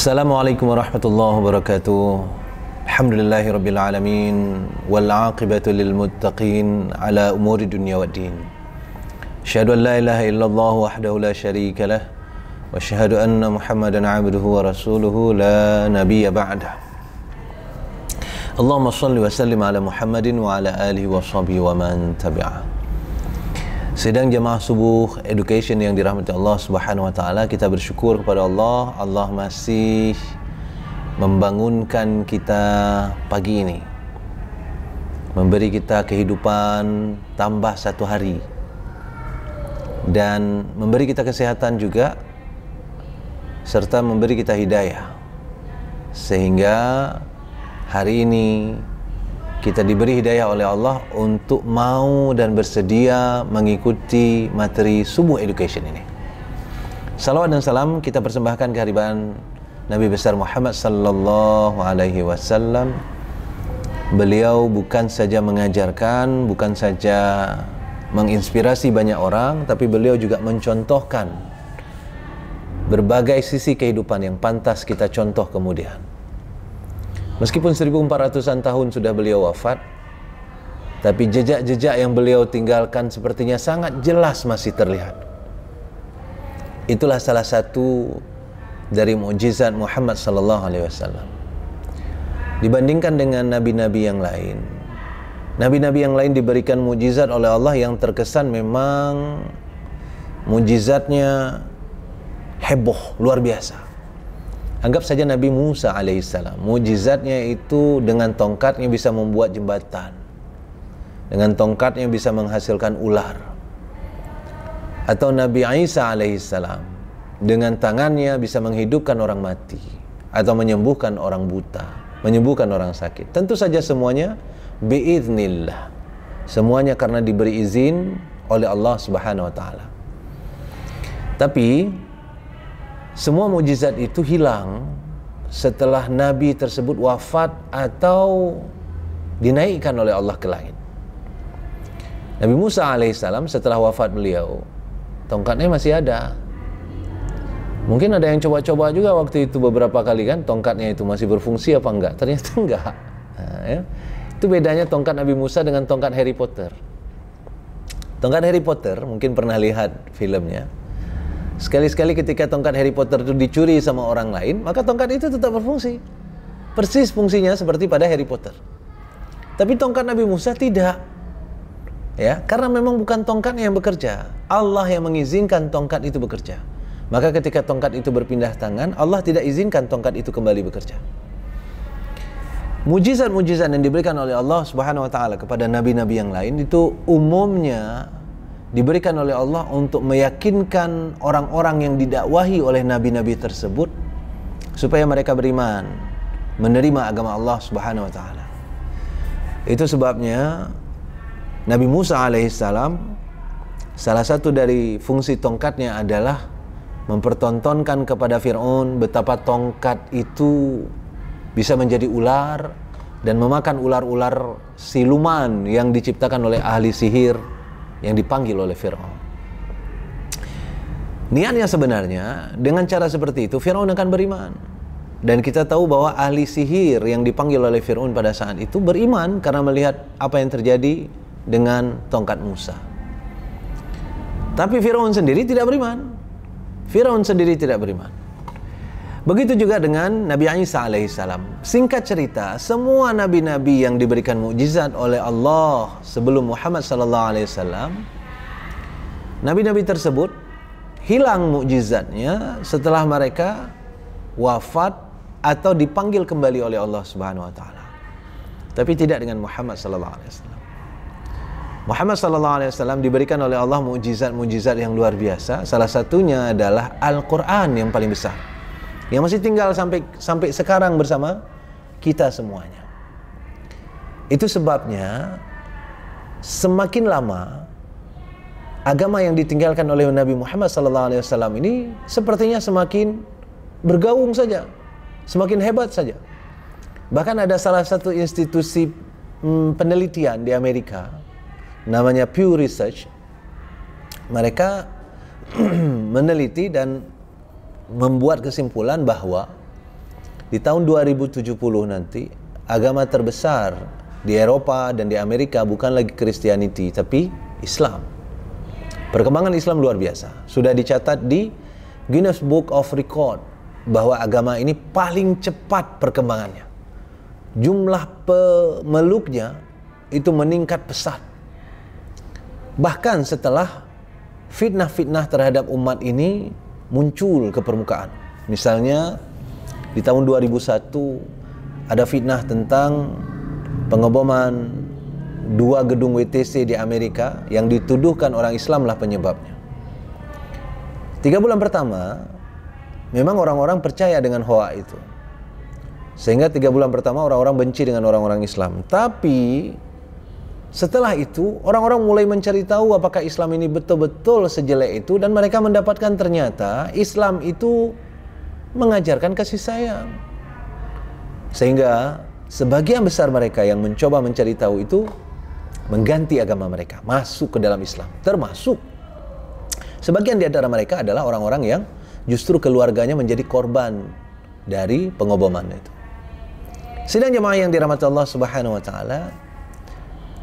Assalamualaikum warahmatullahi wabarakatuh. Alhamdulillahirabbil alamin wal 'aqibatu lil muttaqin ala umuri dunya waddin. Asyhadu an la ilaha illallah wahdahu la syarika lah wa asyhadu anna Muhammadan 'abduhu wa rasuluhu la nabiyya ba'dah. Allahumma shalli wa sallim ala Muhammadin wa ala alihi wa sahbihi wa man tabi'ah. Sidang jemaah subuh education yang dirahmati Allah Subhanahu wa taala, kita bersyukur kepada Allah. Allah masih membangunkan kita pagi ini, memberi kita kehidupan tambah satu hari, dan memberi kita kesehatan juga, serta memberi kita hidayah, sehingga hari ini kita diberi hidayah oleh Allah untuk mau dan bersedia mengikuti materi subuh education ini. Salawat dan salam kita persembahkan kehadiran Nabi besar Muhammad sallallahu alaihi wasallam. Beliau bukan saja mengajarkan, bukan saja menginspirasi banyak orang, tapi beliau juga mencontohkan berbagai sisi kehidupan yang pantas kita contoh kemudian. Meskipun 1400-an tahun sudah beliau wafat, tapi jejak-jejak yang beliau tinggalkan sepertinya sangat jelas masih terlihat. Itulah salah satu dari mukjizat Muhammad sallallahu alaihi wasallam. Dibandingkan dengan nabi-nabi yang lain, nabi-nabi yang lain diberikan mukjizat oleh Allah yang terkesan memang mukjizatnya heboh, luar biasa. Anggap saja Nabi Musa alaihissalam, mukjizatnya itu dengan tongkatnya bisa membuat jembatan, dengan tongkatnya bisa menghasilkan ular. Atau Nabi Isa alaihissalam, dengan tangannya bisa menghidupkan orang mati, atau menyembuhkan orang buta, menyembuhkan orang sakit. Tentu saja semuanya biiznillah, semuanya karena diberi izin oleh Allah Subhanahu wa taala. Tapi semua mukjizat itu hilang setelah Nabi tersebut wafat atau dinaikkan oleh Allah ke langit. Nabi Musa alaihissalam setelah wafat beliau, tongkatnya masih ada. Mungkin ada yang coba-coba juga waktu itu beberapa kali kan, tongkatnya itu masih berfungsi apa enggak? Ternyata enggak. Nah, ya. Itu bedanya tongkat Nabi Musa dengan tongkat Harry Potter. Tongkat Harry Potter, mungkin pernah lihat filmnya. Sekali-sekali ketika tongkat Harry Potter itu dicuri sama orang lain, maka tongkat itu tetap berfungsi. Persis fungsinya seperti pada Harry Potter. Tapi tongkat Nabi Musa tidak. Ya, karena memang bukan tongkatnya yang bekerja. Allah yang mengizinkan tongkat itu bekerja. Maka ketika tongkat itu berpindah tangan, Allah tidak izinkan tongkat itu kembali bekerja. Mujizat-mujizat yang diberikan oleh Allah Subhanahu wa taala kepada nabi-nabi yang lain itu umumnya diberikan oleh Allah untuk meyakinkan orang-orang yang didakwahi oleh nabi-nabi tersebut supaya mereka beriman, menerima agama Allah Subhanahu wa taala. Itu sebabnya Nabi Musa alaihissalam, salah satu dari fungsi tongkatnya adalah mempertontonkan kepada Fir'aun betapa tongkat itu bisa menjadi ular dan memakan ular-ular siluman yang diciptakan oleh ahli sihir yang dipanggil oleh Fir'aun. Niatnya sebenarnya dengan cara seperti itu Fir'aun akan beriman. Dan kita tahu bahwa ahli sihir yang dipanggil oleh Fir'aun pada saat itu beriman karena melihat apa yang terjadi dengan tongkat Musa. Tapi Fir'aun sendiri tidak beriman. Fir'aun sendiri tidak beriman. Begitu juga dengan Nabi Isa alaihissalam. Singkat cerita, semua nabi-nabi yang diberikan mukjizat oleh Allah sebelum Muhammad sallallahu alaihi wasallam, nabi-nabi tersebut hilang mukjizatnya setelah mereka wafat atau dipanggil kembali oleh Allah Subhanahu wa taala. Tapi tidak dengan Muhammad sallallahu alaihi wasallam. Muhammad sallallahu alaihi wasallam diberikan oleh Allah mukjizat-mukjizat yang luar biasa. Salah satunya adalah Al-Qur'an yang paling besar, yang masih tinggal sampai sekarang bersama kita semuanya. Itu sebabnya semakin lama agama yang ditinggalkan oleh Nabi Muhammad SAW ini sepertinya semakin bergaung saja, semakin hebat saja. Bahkan ada salah satu institusi penelitian di Amerika, namanya Pew Research. Mereka meneliti dan membuat kesimpulan bahwa di tahun 2070 nanti agama terbesar di Eropa dan di Amerika bukan lagi Christianity tapi Islam. Perkembangan Islam luar biasa. Sudah dicatat di Guinness Book of Record bahwa agama ini paling cepat perkembangannya. Jumlah pemeluknya itu meningkat pesat. Bahkan setelah fitnah-fitnah terhadap umat ini muncul ke permukaan. Misalnya di tahun 2001 ada fitnah tentang pengeboman 2 gedung WTC di Amerika yang dituduhkan orang Islam lah penyebabnya. 3 bulan pertama memang orang-orang percaya dengan hoak itu, sehingga 3 bulan pertama orang-orang benci dengan orang-orang Islam. Tapi setelah itu orang-orang mulai mencari tahu apakah Islam ini betul-betul sejelek itu, dan mereka mendapatkan ternyata Islam itu mengajarkan kasih sayang. Sehingga sebagian besar mereka yang mencoba mencari tahu itu mengganti agama mereka, masuk ke dalam Islam. Termasuk sebagian di antara mereka adalah orang-orang yang justru keluarganya menjadi korban dari pengoboman itu. Sidang jemaah yang dirahmati Allah Subhanahu wa taala,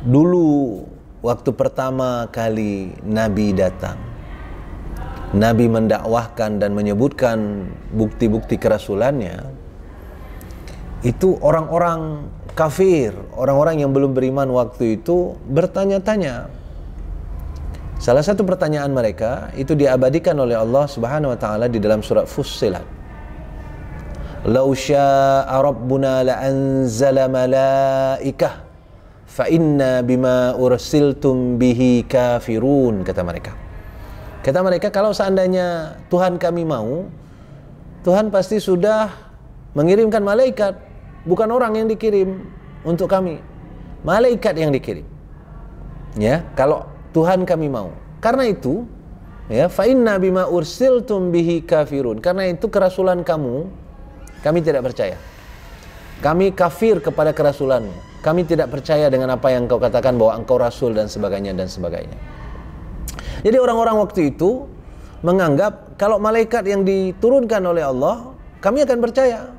dulu waktu pertama kali Nabi datang, Nabi mendakwahkan dan menyebutkan bukti-bukti kerasulannya, itu orang-orang kafir, orang-orang yang belum beriman waktu itu bertanya-tanya. Salah satu pertanyaan mereka itu diabadikan oleh Allah Subhanahu wa taala di dalam surat Fussilat. "Lau syaa rabbuna la anzala malaikah fa inna bima ursiltum bihi kafirun," kata mereka. Kata mereka, kalau seandainya Tuhan kami mau, Tuhan pasti sudah mengirimkan malaikat, bukan orang yang dikirim untuk kami, malaikat yang dikirim. Ya, kalau Tuhan kami mau. Karena itu, ya, fa inna bima ursiltum bihi kafirun. Karena itu kerasulan kamu, kami tidak percaya. Kami kafir kepada kerasulanmu. Kami tidak percaya dengan apa yang kau katakan bahwa engkau rasul dan sebagainya dan sebagainya. Jadi orang-orang waktu itu menganggap kalau malaikat yang diturunkan oleh Allah, kami akan percaya.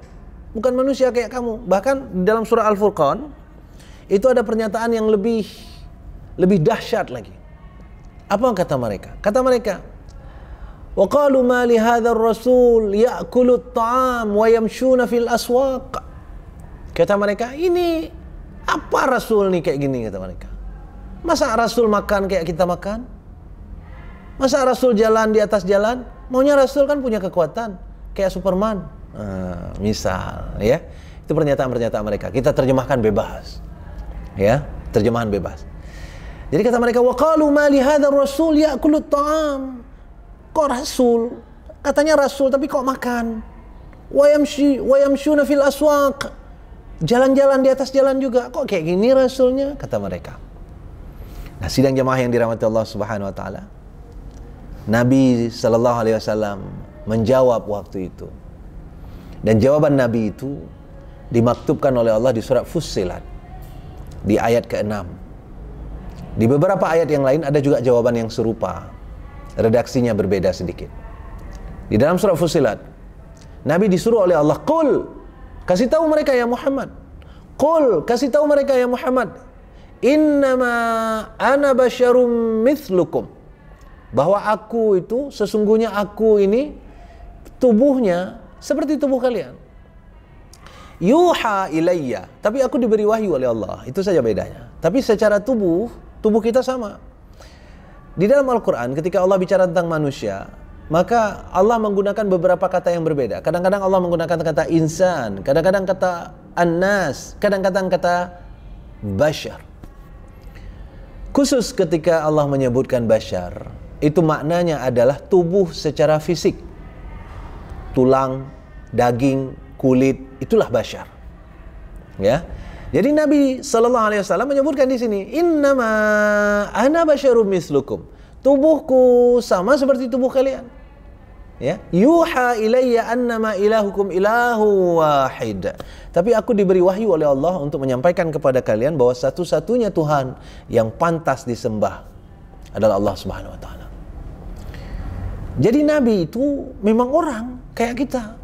Bukan manusia kayak kamu. Bahkan di dalam surah Al-Furqan itu ada pernyataan yang lebih dahsyat lagi. Apa kata mereka? Kata mereka, "Wa qalu ma li hadzal rasul ya'kulu at-ta'am wa yamshuna fil aswaq." Kata mereka, ini apa rasul nih kayak gini, kata mereka. Masa rasul makan kayak kita makan? Masa rasul jalan di atas jalan? Maunya rasul kan punya kekuatan kayak Superman. Misal, ya. Itu pernyataan-pernyataan mereka. Kita terjemahkan bebas. Ya, terjemahan bebas. Jadi kata mereka, wa qalu ma li hadzal rasul ya'kulu at-ta'am. Kok rasul? Katanya rasul tapi kok makan? Wa yamshuna fil aswaq. Jalan-jalan di atas jalan juga. Kok kayak gini rasulnya? Kata mereka. Nah, sidang jemaah yang dirahmati Allah Subhanahu wa taala, Nabi sallallahu alaihi wasallam menjawab waktu itu. Dan jawaban Nabi itu dimaktubkan oleh Allah di surat Fussilat di ayat ke-6. Di beberapa ayat yang lain ada juga jawaban yang serupa. Redaksinya berbeda sedikit. Di dalam surat Fussilat, Nabi disuruh oleh Allah, "Qul," kasih tahu mereka ya Muhammad. "Qul," kasih tahu mereka ya Muhammad, "Innama ana basyarum mithlukum." Bahwa aku itu, sesungguhnya aku ini tubuhnya seperti tubuh kalian. Yuha ilayya, tapi aku diberi wahyu oleh Allah. Itu saja bedanya. Tapi secara tubuh kita sama. Di dalam Al-Quran ketika Allah bicara tentang manusia, maka Allah menggunakan beberapa kata yang berbeda. Kadang-kadang Allah menggunakan kata insan, kadang-kadang kata annas, kadang-kadang kata bashar. Khusus ketika Allah menyebutkan bashar, itu maknanya adalah tubuh secara fisik. Tulang, daging, kulit, itulah bashar. Ya. Jadi Nabi sallallahu alaihi wasallam menyebutkan di sini, "Innama ana basyarum mislukum." Tubuhku sama seperti tubuh kalian. Ya. Yuha ilayya annama ilahukum ilahu wahid. Tapi aku diberi wahyu oleh Allah untuk menyampaikan kepada kalian bahwa satu-satunya Tuhan yang pantas disembah adalah Allah Subhanahu wa taala. Jadi Nabi itu memang orang kayak kita.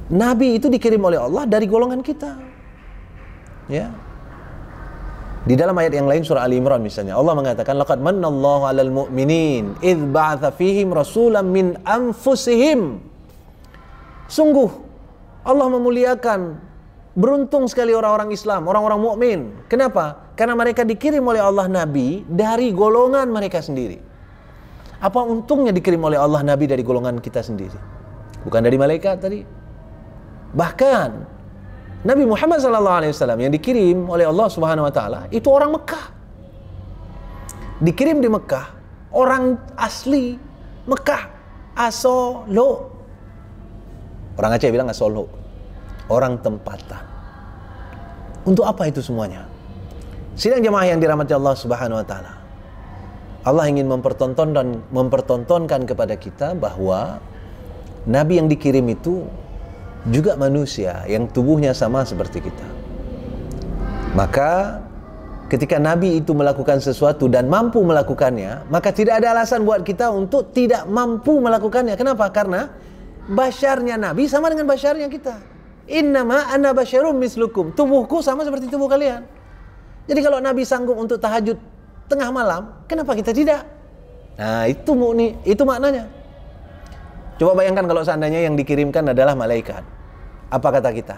Nabi itu dikirim oleh Allah dari golongan kita. Ya. Di dalam ayat yang lain surah Ali Imran misalnya, Allah mengatakan laqad mannallahu 'alal mu'minin idz ba'atsa fihim rasulan min anfusihim. Sungguh Allah memuliakan, beruntung sekali orang-orang Islam, orang-orang mukmin. Kenapa? Karena mereka dikirim oleh Allah nabi dari golongan mereka sendiri. Apa untungnya dikirim oleh Allah nabi dari golongan kita sendiri? Bukan dari malaikat tadi. Bahkan Nabi Muhammad SAW yang dikirim oleh Allah Subhanahu Wa Taala itu orang Mekah, dikirim di Mekah, orang asli Mekah, Asolo. Orang Aceh bilang Asolo, orang tempatan. Untuk apa itu semuanya? Sidang jemaah yang dirahmati Allah Subhanahu Wa Taala, Allah ingin mempertontonkan kepada kita bahwa Nabi yang dikirim itu juga manusia yang tubuhnya sama seperti kita. Maka ketika Nabi itu melakukan sesuatu dan mampu melakukannya, maka tidak ada alasan buat kita untuk tidak mampu melakukannya. Kenapa? Karena basyarnya Nabi sama dengan basyarnya kita. Innama ana basyarum mislukum. Tubuhku sama seperti tubuh kalian. Jadi kalau Nabi sanggup untuk tahajud tengah malam, kenapa kita tidak? Nah, itu maknanya. Coba bayangkan kalau seandainya yang dikirimkan adalah malaikat. Apa kata kita?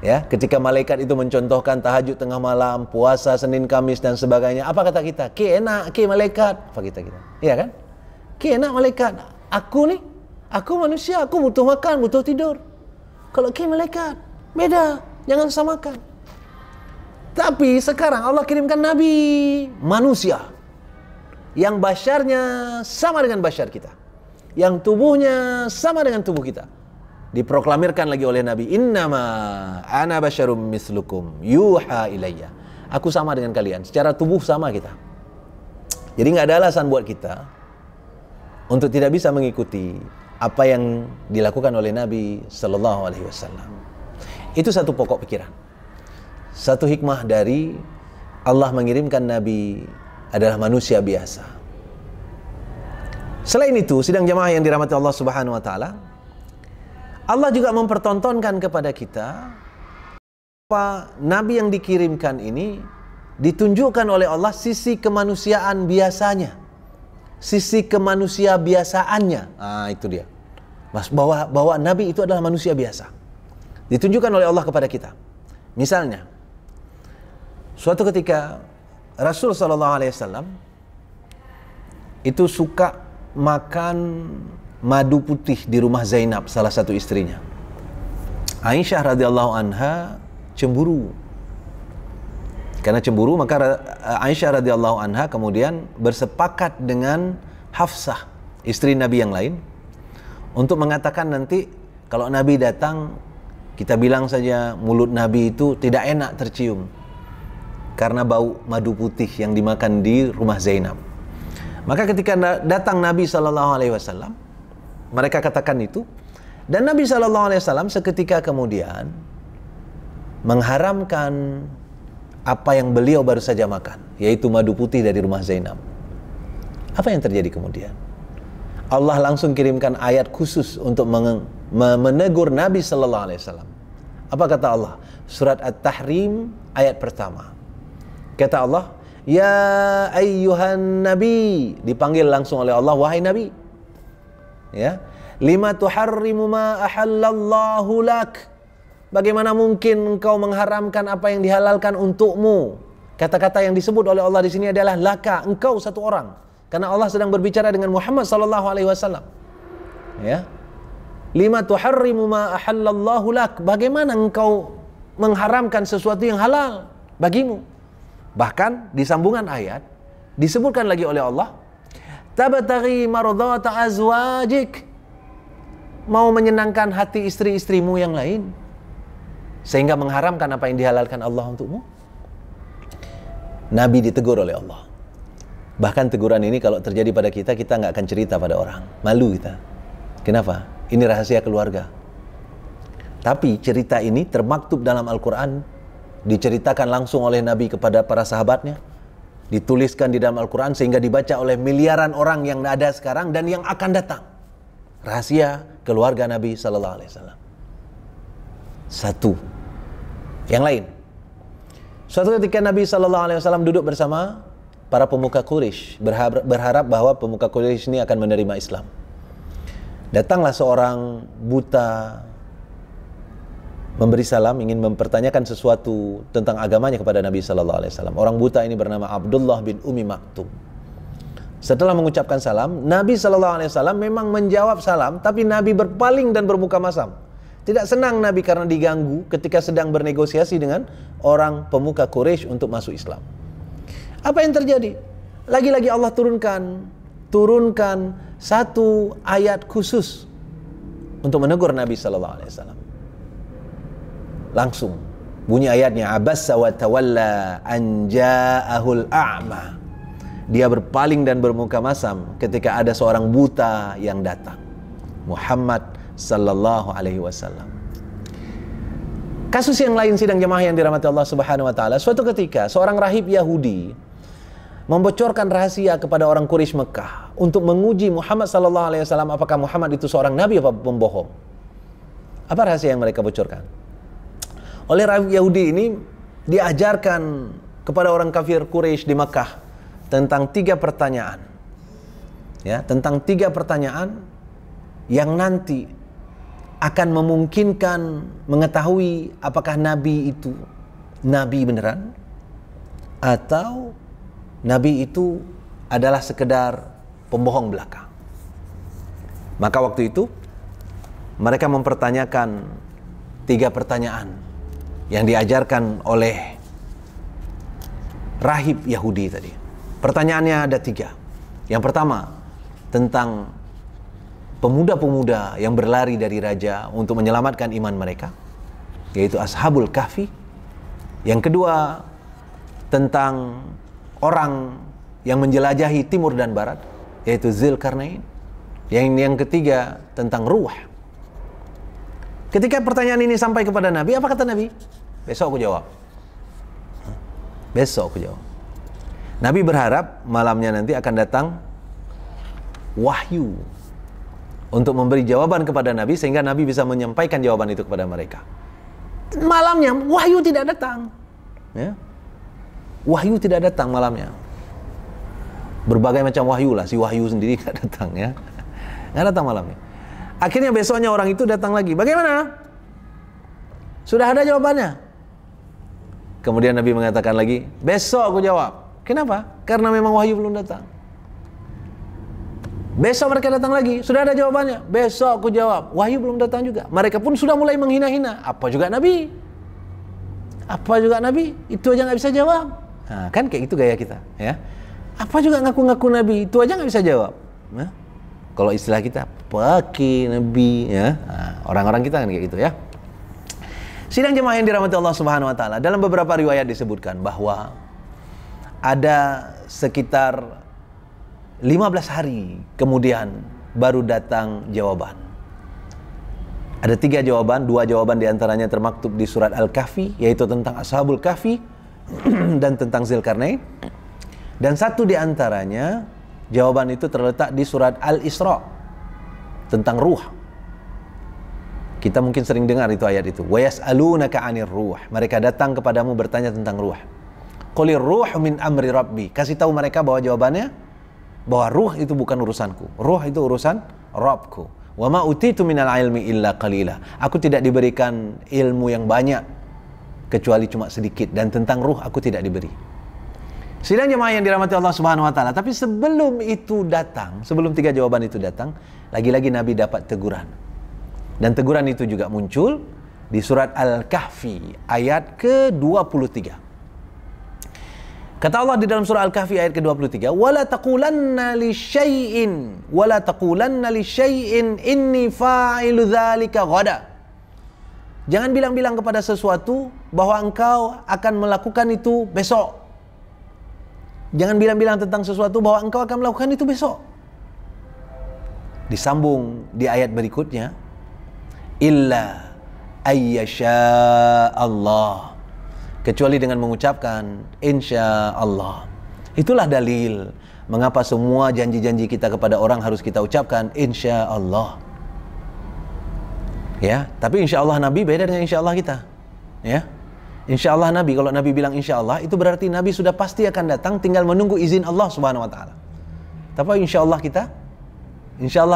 Ya, ketika malaikat itu mencontohkan tahajud tengah malam, puasa Senin Kamis dan sebagainya, apa kata kita? Ki enak, ki malaikat. Apa kita? Iya kan? Ki enak malaikat. Aku manusia, aku butuh makan, butuh tidur. Kalau ki malaikat, beda. Jangan samakan. Tapi sekarang Allah kirimkan Nabi manusia yang basyarnya sama dengan basyar kita, yang tubuhnya sama dengan tubuh kita. Diproklamirkan lagi oleh Nabi, innama ana basyarum mislukum yuha ilayya. Aku sama dengan kalian, secara tubuh sama kita. Jadi nggak ada alasan buat kita untuk tidak bisa mengikuti apa yang dilakukan oleh Nabi Sallallahu Alaihi Wasallam. Itu satu pokok pikiran, satu hikmah dari Allah mengirimkan Nabi adalah manusia biasa. Selain itu, sidang jamaah yang dirahmati Allah Subhanahu Wa Taala, Allah juga mempertontonkan kepada kita bahwa Nabi yang dikirimkan ini ditunjukkan oleh Allah sisi kemanusiaan biasanya, sisi kemanusia biasaannya. Nah, itu dia. Bahwa Nabi itu adalah manusia biasa. Ditunjukkan oleh Allah kepada kita. Misalnya, suatu ketika Rasul Sallallahu Alaihi Wasallam itu suka makan madu putih di rumah Zainab, salah satu istrinya. Aisyah radhiyallahu anha cemburu. Karena cemburu, maka Aisyah radhiyallahu anha kemudian bersepakat dengan Hafsah, istri Nabi yang lain, untuk mengatakan nanti kalau Nabi datang, kita bilang saja mulut Nabi itu tidak enak tercium karena bau madu putih yang dimakan di rumah Zainab. Maka ketika datang Nabi SAW, mereka katakan itu, dan Nabi SAW seketika kemudian mengharamkan apa yang beliau baru saja makan, yaitu madu putih dari rumah Zainab. Apa yang terjadi kemudian? Allah langsung kirimkan ayat khusus untuk menegur Nabi SAW. Apa kata Allah? Surat At-Tahrim ayat pertama. Kata Allah, ya ayyuhan nabi, dipanggil langsung oleh Allah, wahai nabi. Ya, lima tuharrimu ma ahallallahu lak. Bagaimana mungkin engkau mengharamkan apa yang dihalalkan untukmu? Kata-kata yang disebut oleh Allah di sini adalah laka, engkau satu orang. Karena Allah sedang berbicara dengan Muhammad sallallahu alaihi wasallam. Ya. Lima tuharrimu ma ahallallahu lak. Bagaimana engkau mengharamkan sesuatu yang halal bagimu? Bahkan di sambungan ayat disebutkan lagi oleh Allah, tabtaghi mardata azwajik, mau menyenangkan hati istri-istrimu yang lain sehingga mengharamkan apa yang dihalalkan Allah untukmu. Nabi ditegur oleh Allah. Bahkan teguran ini kalau terjadi pada kita, kita nggak akan cerita pada orang, malu kita. Kenapa? Ini rahasia keluarga. Tapi cerita ini termaktub dalam Al-Quran, diceritakan langsung oleh Nabi kepada para sahabatnya, dituliskan di dalam Al-Quran sehingga dibaca oleh miliaran orang yang ada sekarang dan yang akan datang. rahasia keluarga Nabi sallallahu alaihi wasallam. Satu. Yang lain. Suatu ketika Nabi sallallahu alaihi wasallam duduk bersama para pemuka Quraisy, berharap bahwa pemuka Quraisy ini akan menerima Islam. Datanglah seorang buta memberi salam, ingin mempertanyakan sesuatu tentang agamanya kepada Nabi sallallahu alaihi wasallam. Orang buta ini bernama Abdullah bin Ummi Maktum. Setelah mengucapkan salam, Nabi sallallahu alaihi wasallam memang menjawab salam, tapi Nabi berpaling dan bermuka masam. Tidak senang Nabi karena diganggu ketika sedang bernegosiasi dengan orang pemuka Quraisy untuk masuk Islam. Apa yang terjadi? Lagi-lagi Allah turunkan satu ayat khusus untuk menegur Nabi sallallahu alaihi wasallam. Langsung bunyi ayatnya, abassa wa tawalla an ja'ahul a'ma. Dia berpaling dan bermuka masam ketika ada seorang buta yang datang. Muhammad sallallahu alaihi wasallam. Kasus yang lain, sidang jemaah yang dirahmati Allah Subhanahu wa taala, suatu ketika seorang rahib Yahudi membocorkan rahasia kepada orang Quraisy Mekah untuk menguji Muhammad sallallahu alaihi wasallam, apakah Muhammad itu seorang nabi atau pembohong. Apa rahasia yang mereka bocorkan? Oleh rahib Yahudi ini diajarkan kepada orang kafir Quraisy di Mekah tentang 3 pertanyaan. Ya, tentang 3 pertanyaan yang nanti akan memungkinkan mengetahui apakah nabi itu nabi beneran atau nabi itu adalah sekedar pembohong belaka. Maka waktu itu mereka mempertanyakan 3 pertanyaan yang diajarkan oleh rahib Yahudi tadi. Pertanyaannya ada 3. Yang pertama, tentang pemuda-pemuda yang berlari dari raja untuk menyelamatkan iman mereka, yaitu Ashabul Kahfi. Yang kedua, tentang orang yang menjelajahi timur dan barat, yaitu Dzulkarnain. Yang ketiga, tentang ruh. Ketika pertanyaan ini sampai kepada Nabi, apa kata Nabi? Besok aku jawab. Besok aku jawab. Nabi berharap malamnya nanti akan datang wahyu untuk memberi jawaban kepada Nabi, sehingga Nabi bisa menyampaikan jawaban itu kepada mereka. Malamnya wahyu tidak datang. Ya. Wahyu tidak datang malamnya. Berbagai macam wahyu lah, si wahyu sendiri tidak datang, ya. Nggak datang malamnya. Akhirnya besoknya orang itu datang lagi. Bagaimana? Sudah ada jawabannya? Kemudian Nabi mengatakan lagi, besok aku jawab. Kenapa? Karena memang wahyu belum datang. Besok mereka datang lagi, sudah ada jawabannya. Besok aku jawab, wahyu belum datang juga. Mereka pun sudah mulai menghina-hina. Apa juga Nabi? Apa juga Nabi? Itu aja nggak bisa jawab. Nah, kan kayak itu gaya kita, ya. Apa juga ngaku-ngaku Nabi? Itu aja nggak bisa jawab. Nah, kalau istilah kita, pakai Nabi, ya. Nah, orang-orang kita kan kayak gitu, ya. Sidang jemaah yang dirahmati Allah Subhanahu wa taala, dalam beberapa riwayat disebutkan bahwa ada sekitar 15 hari kemudian baru datang jawaban. Ada 3 jawaban, 2 jawaban diantaranya termaktub di surat Al-Kahfi, yaitu tentang Ashabul Kahfi dan tentang Dzulkarnain. Dan 1 diantaranya jawaban itu terletak di surat Al-Isra tentang ruh. Kita mungkin sering dengar itu ayat itu. Wa yas'alunaka 'anir ruh. Mereka datang kepadamu bertanya tentang ruh. Qulir ruhu min amri rabbi. Kasih tahu mereka bahwa jawabannya, bahwa ruh itu bukan urusanku. Ruh itu urusan Rabbku. Wa ma utitu minal ilmi illa qalila. Aku tidak diberikan ilmu yang banyak kecuali cuma sedikit, dan tentang ruh aku tidak diberi. Sidang jemaah yang dirahmati Allah Subhanahu wa taala, tapi sebelum itu datang, sebelum 3 jawaban itu datang, lagi-lagi Nabi dapat teguran. Dan teguran itu juga muncul di surat Al-Kahfi ayat ke-23. Kata Allah di dalam surah Al-Kahfi ayat ke-23, "Wala taqulanna li syai'in inni fa'ilu dzalika ghada." Jangan bilang-bilang kepada sesuatu bahwa engkau akan melakukan itu besok. Jangan bilang-bilang tentang sesuatu bahwa engkau akan melakukan itu besok. Disambung di ayat berikutnya, "Illa ayyasha Allah." Kecuali dengan mengucapkan insya Allah. Itulah dalil mengapa semua janji-janji kita kepada orang harus kita ucapkan insya Allah. Ya, tapi insya Allah Nabi beda dengan insya Allah kita. Ya, insya Allah Nabi, kalau Nabi bilang insya Allah, itu berarti Nabi sudah pasti akan datang, tinggal menunggu izin Allah Subhanahu Wa Taala. Tapi insya Allah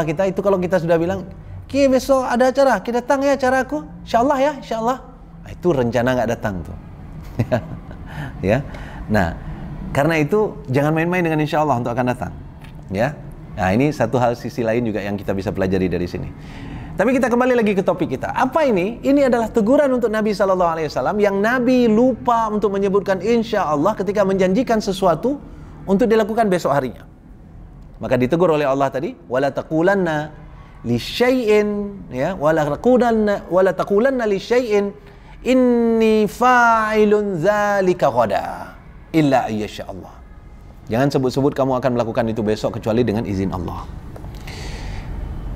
kita itu kalau kita sudah bilang, Ki besok ada acara, kita datang ya acaraku, insya Allah ya, insya Allah. Nah, itu rencana nggak datang tuh. Ya, nah karena itu jangan main-main dengan insya Allah untuk akan datang. Ya, nah ini satu hal sisi lain juga yang kita bisa pelajari dari sini. Tapi kita kembali lagi ke topik kita. Apa ini? Ini adalah teguran untuk Nabi SAW yang Nabi lupa untuk menyebutkan insya Allah ketika menjanjikan sesuatu untuk dilakukan besok harinya. Maka ditegur oleh Allah tadi, wala taqulanna li syai'in, ya, wala taqulanna li syai'in inni fa'ilun dzalika ghada illa ayyasha Allah. Jangan sebut-sebut kamu akan melakukan itu besok kecuali dengan izin Allah.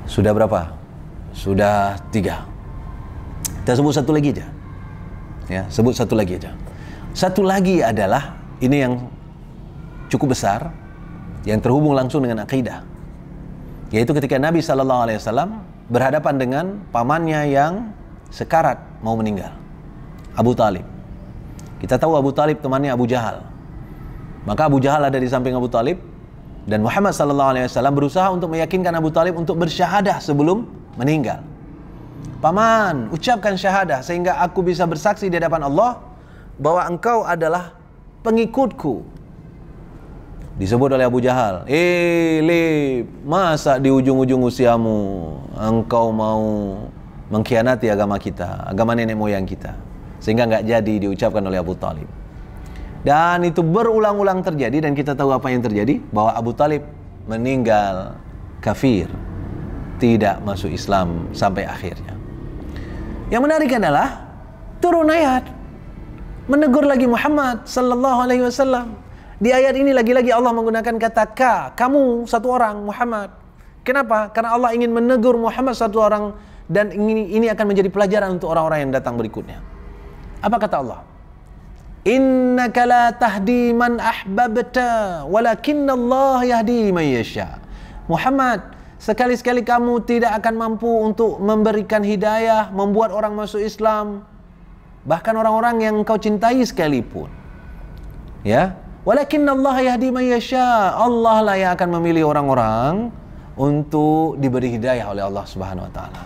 Sudah berapa? Sudah 3. Kita sebut satu lagi aja. Ya, sebut satu lagi aja. Satu lagi adalah ini yang cukup besar, yang terhubung langsung dengan akidah. Yaitu ketika Nabi SAW berhadapan dengan pamannya yang sekarat mau meninggal, Abu Talib. Kita tahu Abu Talib temannya Abu Jahal. Maka Abu Jahal ada di samping Abu Talib, dan Muhammad SAW berusaha untuk meyakinkan Abu Talib untuk bersyahadah sebelum meninggal. Paman, ucapkan syahadah sehingga aku bisa bersaksi di hadapan Allah bahwa engkau adalah pengikutku. Disebut oleh Abu Jahal, masa di ujung-ujung usiamu engkau mau mengkhianati agama kita, agama nenek moyang kita, sehingga nggak jadi diucapkan oleh Abu Talib. Dan itu berulang-ulang terjadi, dan kita tahu apa yang terjadi, bahwa Abu Talib meninggal kafir, tidak masuk Islam sampai akhirnya. Yang menarik adalah turun ayat menegur lagi Muhammad sallallahu alaihi wasallam. Di ayat ini lagi-lagi Allah menggunakan kata kamu satu orang Muhammad. Kenapa? Karena Allah ingin menegur Muhammad satu orang, dan ini akan menjadi pelajaran untuk orang-orang yang datang berikutnya. Apa kata Allah? Innaka la tahdi man ahbabta walakinna Allah yahdi man yasha. Muhammad, sekali-sekali kamu tidak akan mampu untuk memberikan hidayah, membuat orang masuk Islam, bahkan orang-orang yang kau cintai sekalipun. Ya, walakinna Allah yahdi man yasha. Allah lah yang akan memilih orang-orang untuk diberi hidayah oleh Allah Subhanahu wa taala.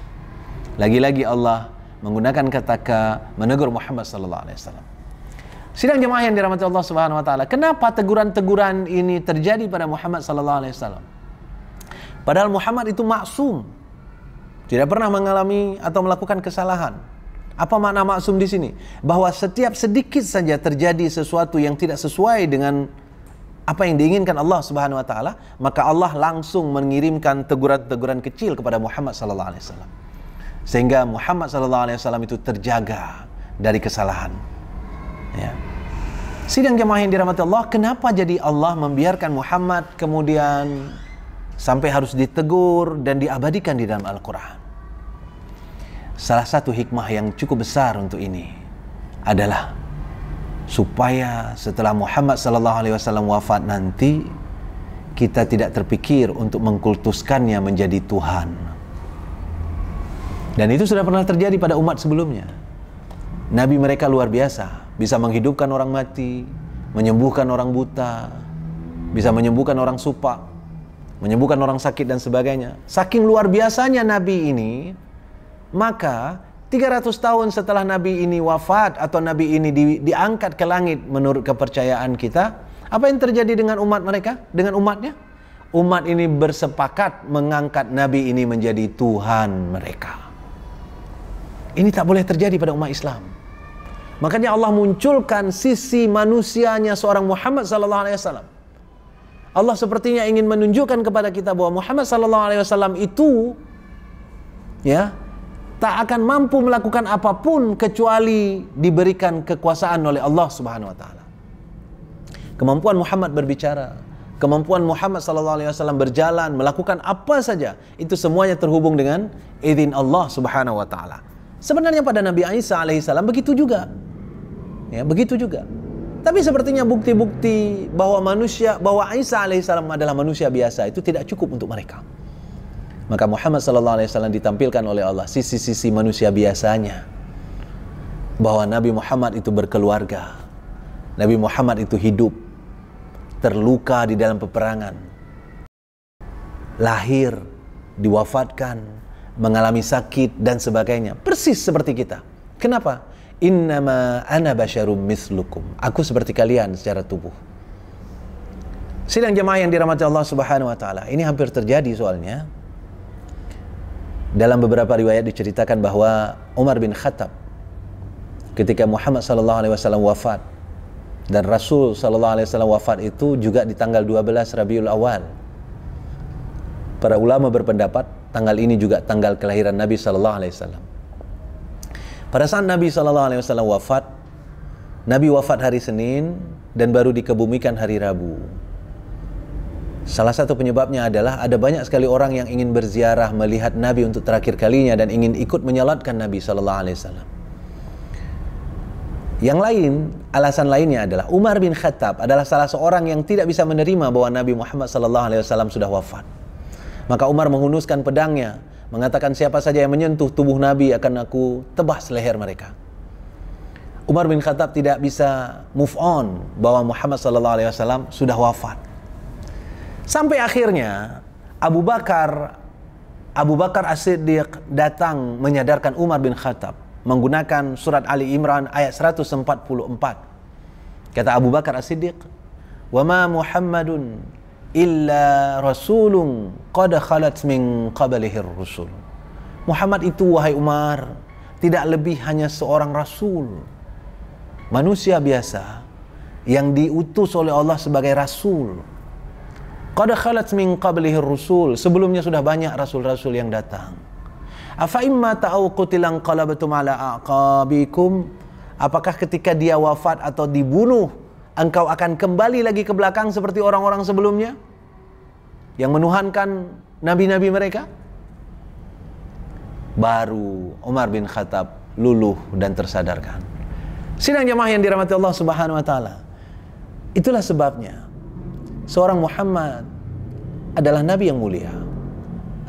Lagi-lagi Allah menggunakan kata menegur Muhammad sallallahu alaihi wasallam. Sidang jemaah yang dirahmati Allah Subhanahu wa taala, kenapa teguran-teguran ini terjadi pada Muhammad sallallahu alaihi wasallam? Padahal Muhammad itu maksum, tidak pernah mengalami atau melakukan kesalahan. Apa makna maksum di sini? Bahwa setiap sedikit saja terjadi sesuatu yang tidak sesuai dengan apa yang diinginkan Allah Subhanahu wa taala, maka Allah langsung mengirimkan teguran-teguran kecil kepada Muhammad sallallahu alaihi wasallam. Sehingga Muhammad sallallahu alaihi wasallam itu terjaga dari kesalahan. Ya. Sidang jemaah yang dirahmati Allah, kenapa jadi Allah membiarkan Muhammad kemudian sampai harus ditegur dan diabadikan di dalam Al-Quran? Salah satu hikmah yang cukup besar untuk ini adalah supaya setelah Muhammad SAW wafat nanti, kita tidak terpikir untuk mengkultuskannya menjadi Tuhan. Dan itu sudah pernah terjadi pada umat sebelumnya. Nabi mereka luar biasa, bisa menghidupkan orang mati, menyembuhkan orang buta, bisa menyembuhkan orang supak, menyembuhkan orang sakit dan sebagainya. Saking luar biasanya Nabi ini, maka 300 tahun setelah Nabi ini wafat atau Nabi ini diangkat ke langit menurut kepercayaan kita, apa yang terjadi dengan umat mereka, dengan umatnya? Umat ini bersepakat mengangkat Nabi ini menjadi Tuhan mereka. Ini tak boleh terjadi pada umat Islam. Makanya Allah munculkan sisi manusianya seorang Muhammad sallallahu alaihi wasallam. Allah sepertinya ingin menunjukkan kepada kita bahwa Muhammad sallallahu alaihi wasallam itu ya tak akan mampu melakukan apapun kecuali diberikan kekuasaan oleh Allah Subhanahu wa taala. Kemampuan Muhammad berbicara, kemampuan Muhammad sallallahu alaihi wasallam berjalan, melakukan apa saja, itu semuanya terhubung dengan izin Allah Subhanahu wa taala. Sebenarnya pada Nabi Isa alaihissalam begitu juga. Ya, begitu juga. Tapi sepertinya bukti-bukti bahwa Isa alaihissalam adalah manusia biasa itu tidak cukup untuk mereka. Maka Muhammad sallallahu alaihi wasallam ditampilkan oleh Allah sisi-sisi manusia biasanya, bahwa Nabi Muhammad itu berkeluarga, Nabi Muhammad itu hidup, terluka di dalam peperangan, lahir, diwafatkan, mengalami sakit dan sebagainya, persis seperti kita. Kenapa? Innama ana basyarum mislukum, aku seperti kalian secara tubuh. Sidang jemaah yang dirahmati Allah Subhanahu wa taala, ini hampir terjadi soalnya. Dalam beberapa riwayat diceritakan bahwa Umar bin Khattab ketika Muhammad sallallahu alaihi wasallam wafat, dan Rasul sallallahu alaihi wasallam wafat itu juga di tanggal 12 Rabiul Awal. Para ulama berpendapat tanggal ini juga tanggal kelahiran Nabi sallallahu alaihi wasallam. Pada saat Nabi sallallahu alaihi wasallam wafat, Nabi wafat hari Senin dan baru dikebumikan hari Rabu. Salah satu penyebabnya adalah ada banyak sekali orang yang ingin berziarah melihat Nabi untuk terakhir kalinya dan ingin ikut menyalatkan Nabi sallallahu alaihi wasallam. Yang lain, alasan lainnya adalah Umar bin Khattab adalah salah seorang yang tidak bisa menerima bahwa Nabi Muhammad sallallahu alaihi wasallam sudah wafat. Maka Umar menghunuskan pedangnya, mengatakan siapa saja yang menyentuh tubuh Nabi akan aku tebas leher mereka. Umar bin Khattab tidak bisa move on bahwa Muhammad sallallahu alaihi wasallam sudah wafat. Sampai akhirnya Abu Bakar As-Siddiq datang menyadarkan Umar bin Khattab menggunakan surat Ali Imran ayat 144. Kata Abu Bakar As-Siddiq, "Wa ma Muhammadun illa rasulun qad khalat min qablihi ar-rusul." Muhammad itu, wahai Umar, tidak lebih hanya seorang rasul, manusia biasa yang diutus oleh Allah sebagai rasul. Qad khalat min qablihi ar-rusul, sebelumnya sudah banyak rasul-rasul yang datang. Afa imma ta'au qutilan qalabtum ala aqabikum, apakah ketika dia wafat atau dibunuh engkau akan kembali lagi ke belakang seperti orang-orang sebelumnya yang menuhankan nabi-nabi mereka? Baru Umar bin Khattab luluh dan tersadarkan. Sidang jemaah yang dirahmati Allah Subhanahu wa taala, itulah sebabnya seorang Muhammad adalah nabi yang mulia,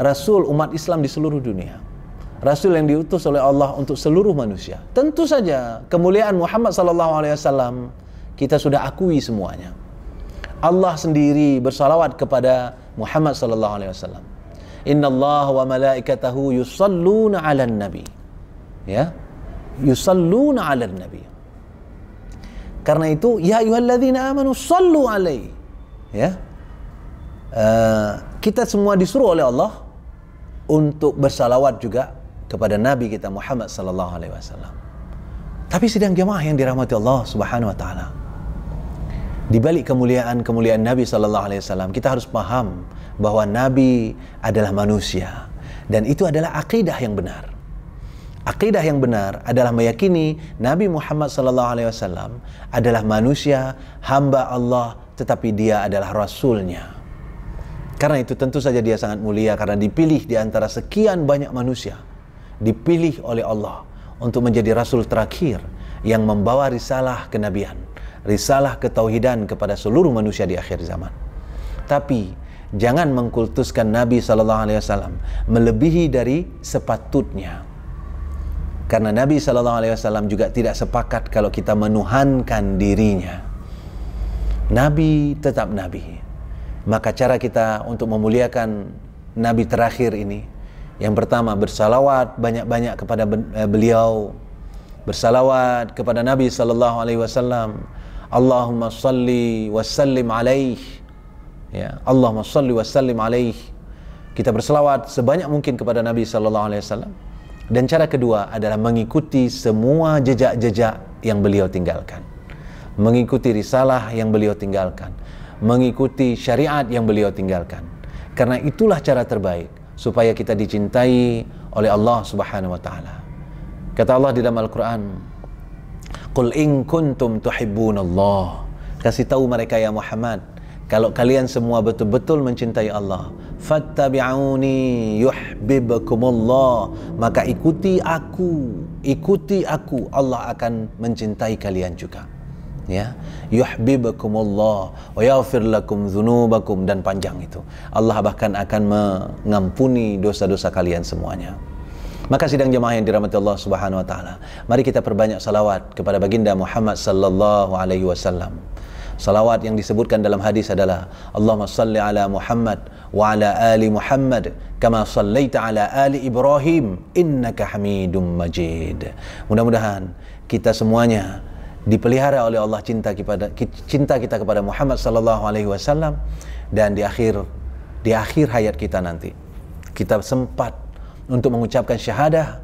rasul umat Islam di seluruh dunia, rasul yang diutus oleh Allah untuk seluruh manusia. Tentu saja kemuliaan Muhammad sallallahu alaihi wasallam kita sudah akui semuanya. Allah sendiri bersalawat kepada Muhammad sallallahu alaihi wasallam. Innallaha wa malaikatahu yusalluna 'alan nabi. Ya. Yusalluna 'alan nabi. Karena itu ya ayyuhalladzina amanu shallu 'alaihi. Ya. Kita semua disuruh oleh Allah untuk bersalawat juga kepada Nabi kita Muhammad sallallahu alaihi wasallam. Tapi sidang jemaah yang dirahmati Allah Subhanahu wa taala, di balik kemuliaan Nabi sallallahu alaihi wasallam, kita harus paham bahwa Nabi adalah manusia, dan itu adalah akidah yang benar. Akidah yang benar adalah meyakini Nabi Muhammad sallallahu alaihi wasallam adalah manusia, hamba Allah, tetapi dia adalah rasulnya. Karena itu tentu saja dia sangat mulia karena dipilih di antara sekian banyak manusia, dipilih oleh Allah untuk menjadi rasul terakhir yang membawa risalah kenabian, risalah ketauhidan kepada seluruh manusia di akhir zaman. Tapi jangan mengkultuskan Nabi sallallahu alaihi wasallam melebihi dari sepatutnya. Karena Nabi sallallahu alaihi wasallam juga tidak sepakat kalau kita menuhankan dirinya. Nabi tetap nabi. Maka cara kita untuk memuliakan Nabi terakhir ini, yang pertama bersalawat banyak-banyak kepada beliau, bersalawat kepada Nabi sallallahu alaihi wasallam. Allahumma salli wa sallim alaihi. Ya, Allahumma salli wa sallim alaihi. Kita bersalawat sebanyak mungkin kepada Nabi sallallahu alaihi wasallam. Dan cara kedua adalah mengikuti semua jejak-jejak yang beliau tinggalkan. Mengikuti risalah yang beliau tinggalkan, mengikuti syariat yang beliau tinggalkan. Karena itulah cara terbaik supaya kita dicintai oleh Allah Subhanahu wa taala. Kata Allah di dalam Al-Qur'an, "Qul in kuntum tuhibbunallah." Kasih tahu mereka ya Muhammad, kalau kalian semua betul-betul mencintai Allah, fattabi'uni yuhibbukumullah, maka ikuti aku, Allah akan mencintai kalian juga. ya, yuhibbukumullah wa yaghfir lakum dzunubakum, dan panjang itu. Allah bahkan akan mengampuni dosa-dosa kalian semuanya. Maka sidang jemaah yang dirahmati Allah Subhanahu wa taala, mari kita perbanyak salawat kepada baginda Muhammad sallallahu alaihi wasallam. Salawat yang disebutkan dalam hadis adalah Allahumma salli ala Muhammad wa ala ali Muhammad kama sallaita ala ali Ibrahim innaka Hamidum Majid. Mudah-mudahan kita semuanya dipelihara oleh Allah cinta kita kepada Muhammad sallallahu alaihi wasallam, dan di akhir hayat kita nanti kita sempat untuk mengucapkan syahadah,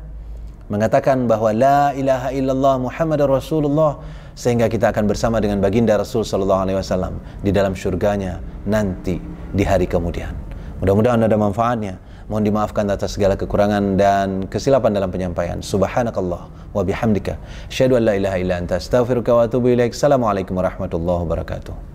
mengatakan bahwa la ilaha illallah Muhammadar Rasulullah, sehingga kita akan bersama dengan baginda Rasul sallallahu alaihi wasallam di dalam syurganya nanti di hari kemudian. Mudah-mudahan ada manfaatnya. Mohon dimaafkan atas segala kekurangan dan kesilapan dalam penyampaian. Subhanakallah wa bihamdika asyhadu an la ilaha illa anta astaghfiruka wa atubu ilaik. Assalamualaikum warahmatullahi wabarakatuh.